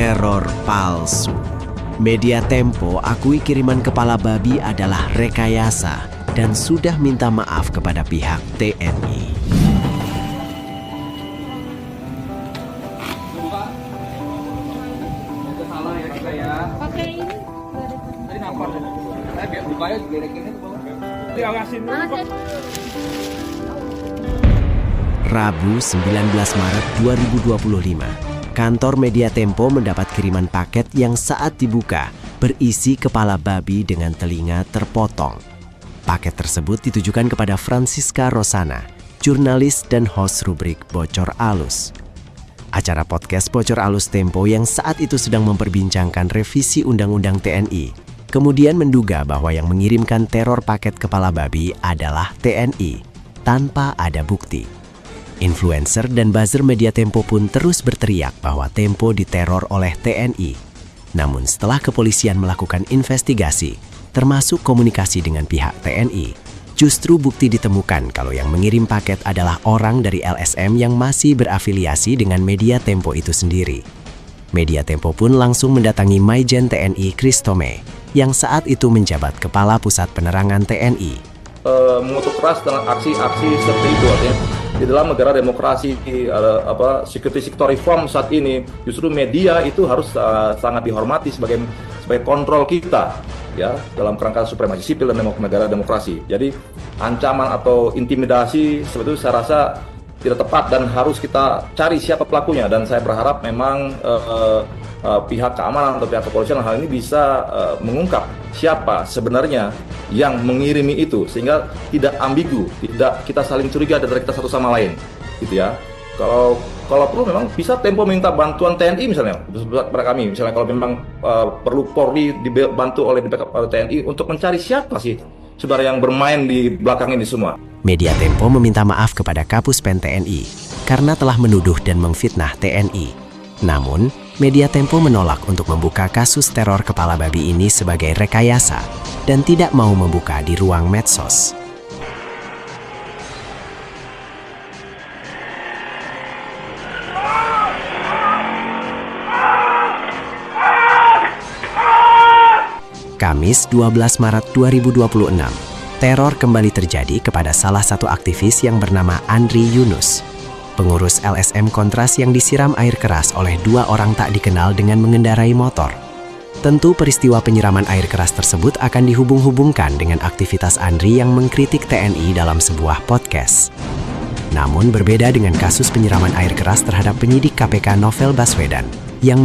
Teror palsu. Media Tempo akui kiriman kepala babi adalah rekayasa dan sudah minta maaf kepada pihak TNI. Pakai ini. Tadi nampak. Saya biar bukanya gelekin itu bawah. Diawasin dulu. Rabu 19 Maret 2025, kantor Media Tempo mendapat kiriman paket yang saat dibuka berisi kepala babi dengan telinga terpotong. Paket tersebut ditujukan kepada Francisca Rosana, jurnalis dan host rubrik Bocor Alus. Acara podcast Bocor Alus Tempo yang saat itu sedang memperbincangkan revisi Undang-Undang TNI, kemudian menduga bahwa yang mengirimkan teror paket kepala babi adalah TNI, tanpa ada bukti. Influencer dan buzzer Media Tempo pun terus berteriak bahwa Tempo diteror oleh TNI. Namun setelah kepolisian melakukan investigasi, termasuk komunikasi dengan pihak TNI, justru bukti ditemukan kalau yang mengirim paket adalah orang dari LSM yang masih berafiliasi dengan Media Tempo itu sendiri. Media Tempo pun langsung mendatangi Maijen TNI Kristome, yang saat itu menjabat Kepala Pusat Penerangan TNI. Mengutuk keras dengan aksi-aksi seperti itu, artinya di dalam negara demokrasi, security sector reform saat ini, justru media itu harus sangat dihormati sebagai kontrol kita, ya, dalam kerangka supremasi sipil dan negara demokrasi. Jadi ancaman atau intimidasi seperti itu saya rasa tidak tepat dan harus kita cari siapa pelakunya, dan saya berharap memang pihak keamanan atau pihak kepolisian hal ini bisa mengungkap siapa sebenarnya yang mengirimi itu, sehingga tidak ambigu, tidak kita saling curiga dari kita satu sama lain, gitu ya. Kalau perlu memang bisa Tempo minta bantuan TNI misalnya pada kami, misalnya kalau memang perlu Polri dibantu oleh TNI untuk mencari siapa sih sebenarnya yang bermain di belakang ini semua. Media Tempo meminta maaf kepada Kapus Pen TNI karena telah menuduh dan memfitnah TNI. Namun, Media Tempo menolak untuk membuka kasus teror kepala babi ini sebagai rekayasa dan tidak mau membuka di ruang medsos. Kamis 12 Maret 2026, teror kembali terjadi kepada salah satu aktivis yang bernama Andri Yunus, pengurus LSM Kontras yang disiram air keras oleh dua orang tak dikenal dengan mengendarai motor. Tentu peristiwa penyiraman air keras tersebut akan dihubung-hubungkan dengan aktivitas Andri yang mengkritik TNI dalam sebuah podcast. Namun berbeda dengan kasus penyiraman air keras terhadap penyidik KPK Novel Baswedan yang